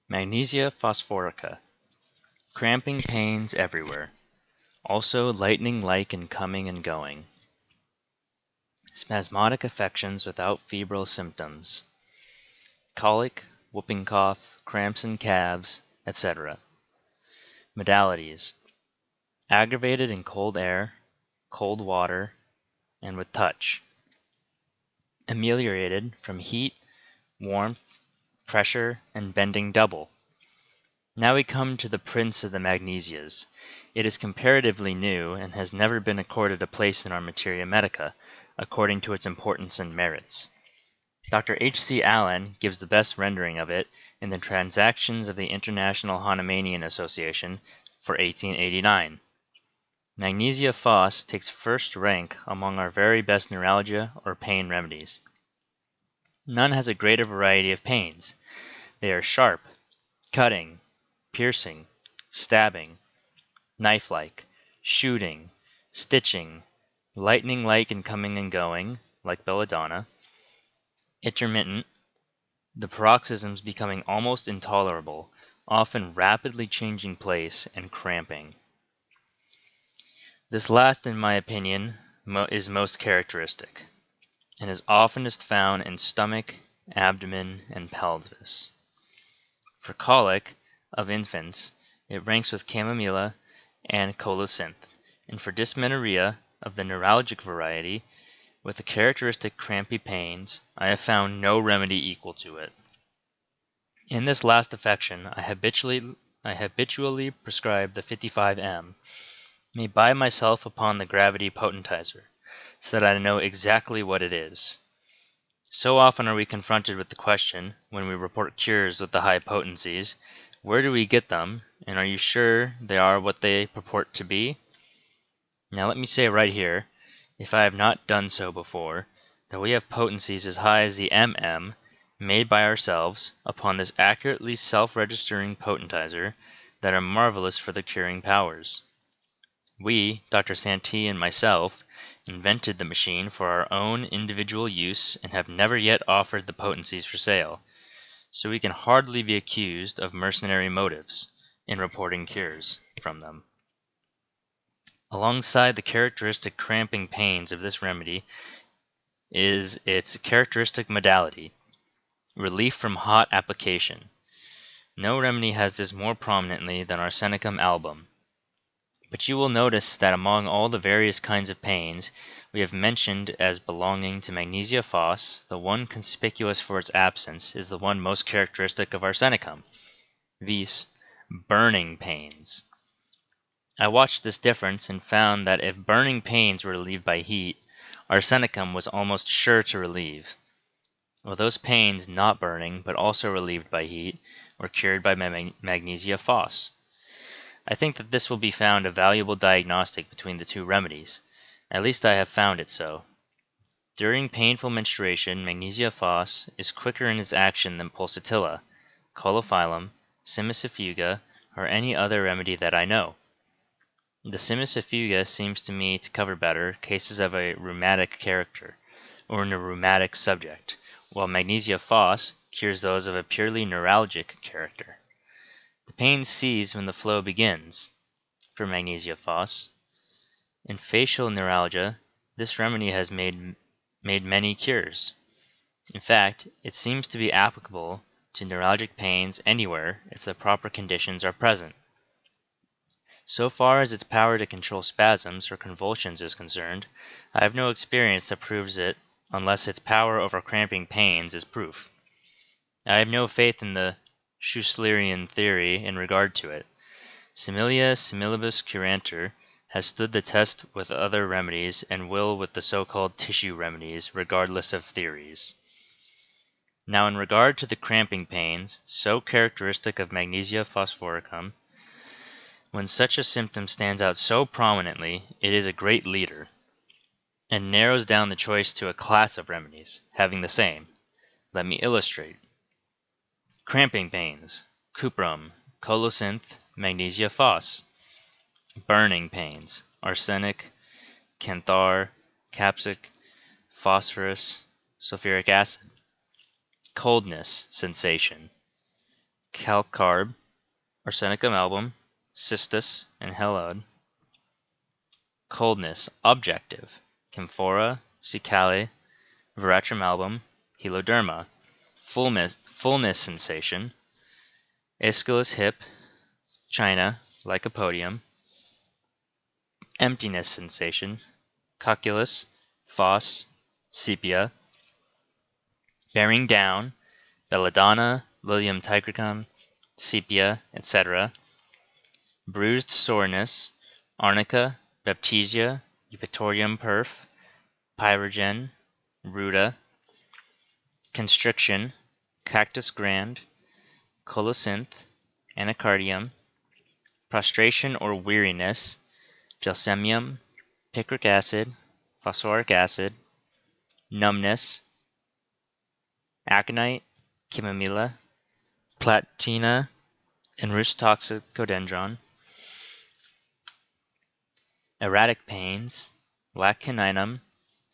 Magnesia phosphorica. Cramping pains everywhere. Also lightning-like in coming and going. Spasmodic affections without febrile symptoms. Colic, whooping cough, cramps in calves, etc. Modalities. Aggravated in cold air, cold water, and with touch. Ameliorated from heat, warmth, pressure, and bending double. Now we come to the prince of the magnesias. It is comparatively new and has never been accorded a place in our materia medica, according to its importance and merits. Dr. H. C. Allen gives the best rendering of it in the Transactions of the International Hahnemannian Association for 1889. Magnesia Phos takes first rank among our very best neuralgia or pain remedies. None has a greater variety of pains. They are sharp, cutting, piercing, stabbing, knife-like, shooting, stitching, lightning-like in coming and going, like belladonna, intermittent, the paroxysms becoming almost intolerable, often rapidly changing place and cramping. This last, in my opinion, is most characteristic, and is oftenest found in stomach, abdomen, and pelvis. For colic of infants, it ranks with chamomilla and colocynth, and for dysmenorrhea of the neuralgic variety, with the characteristic crampy pains, I have found no remedy equal to it. In this last affection, I habitually prescribe the 55 m, made by myself upon the gravity potentizer, so that I know exactly what it is. So often are we confronted with the question, when we report cures with the high potencies, where do we get them, and are you sure they are what they purport to be? Now let me say right here, if I have not done so before, that we have potencies as high as the MM, made by ourselves, upon this accurately self-registering potentizer, that are marvelous for their curing powers. We, Dr. Santee and myself, invented the machine for our own individual use and have never yet offered the potencies for sale, so we can hardly be accused of mercenary motives in reporting cures from them. Alongside the characteristic cramping pains of this remedy is its characteristic modality, relief from hot application. No remedy has this more prominently than arsenicum album. But you will notice that among all the various kinds of pains we have mentioned as belonging to Magnesia Phos, the one conspicuous for its absence is the one most characteristic of arsenicum, viz., burning pains. I watched this difference and found that if burning pains were relieved by heat, arsenicum was almost sure to relieve, while those pains not burning but also relieved by heat were cured by Magnesia Phos. I think that this will be found a valuable diagnostic between the two remedies. At least I have found it so. During painful menstruation, Magnesia Phos is quicker in its action than pulsatilla, colophyllum, simicifuga, or any other remedy that I know. The simicifuga seems to me to cover better cases of a rheumatic character, or in a rheumatic subject, while Magnesia Phos cures those of a purely neuralgic character. The pain cease when the flow begins, for Magnesia Phos. In facial neuralgia, this remedy has made many cures. In fact, it seems to be applicable to neuralgic pains anywhere if the proper conditions are present. So far as its power to control spasms or convulsions is concerned, I have no experience that proves it unless its power over cramping pains is proof. I have no faith in the Schuslerian theory in regard to it. Similia similibus curantur has stood the test with other remedies and will with the so-called tissue remedies, regardless of theories. Now in regard to the cramping pains, so characteristic of Magnesia phosphoricum, when such a symptom stands out so prominently, it is a great leader, and narrows down the choice to a class of remedies, having the same. Let me illustrate. Cramping pains, cuprum, colocynth, Magnesia Phos. Burning pains, arsenic, canthar, capsic, phosphorus, sulfuric acid. Coldness sensation, calcarb, arsenicum album, cistus, and helode. Coldness, objective, camphora, cicale, veratrum album, heloderma. Fullness sensation, Aeschylus hip, china, lycopodium. Emptiness sensation, cocculus, phos, sepia. Bearing down, belladonna, lilium tigricum, sepia, etc. Bruised soreness, arnica, baptisia, eupatorium perf, pyrogen, ruta. Constriction, cactus grand, colocynth, anacardium. Prostration or weariness, gelsemium, picric acid, phosphoric acid. Numbness, aconite, chamomilla, platina, and toxicodendron. Erratic pains, laccaninum,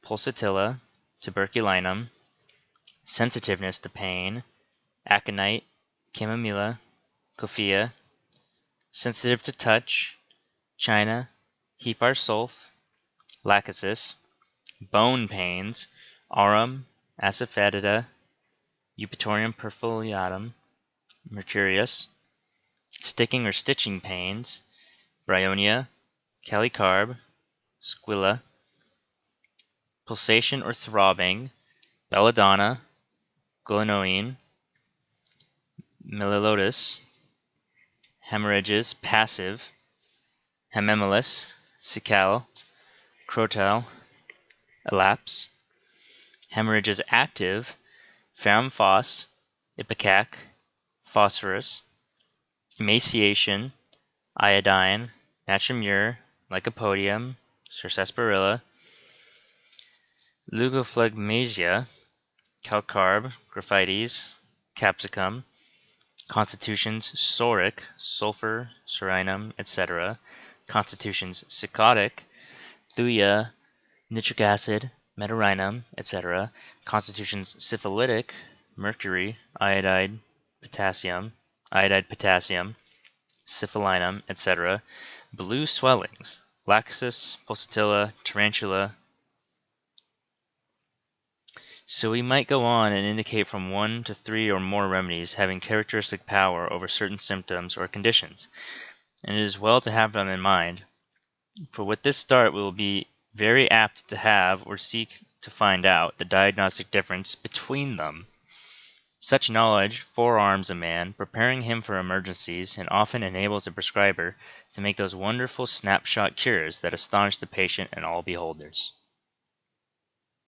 pulsatilla, tuberculinum. Sensitiveness to pain, aconite, chamomilla, coffea. Sensitive to touch, china, hepar sulph, lachesis. Bone pains, aurum, asafoetida, eupatorium perfoliatum, mercurius. Sticking or stitching pains, bryonia, callicarb, squilla. Pulsation or throbbing, belladonna, glenoine, melilotus. Hemorrhages, passive, hemimulus, cicale, crotal, elapse. Hemorrhages, active, ferrum phos, ipecac, phosphorus. Emaciation, iodine, natrimure, lycopodium, sarsaparilla. Leukophlegmasia, calcarb, graphites, capsicum. Constitutions, soric, sulfur, surinum, etc. Constitutions, cicotic, thuya, nitric acid, metarinum, etc. Constitutions, syphilitic, mercury, iodide, potassium, syphilinum, etc. Blue swellings, lachesis, pulsatilla, tarantula. So we might go on and indicate from 1 to 3 or more remedies having characteristic power over certain symptoms or conditions, and it is well to have them in mind, for with this start we will be very apt to have or seek to find out the diagnostic difference between them. Such knowledge forearms a man, preparing him for emergencies, and often enables the prescriber to make those wonderful snapshot cures that astonish the patient and all beholders.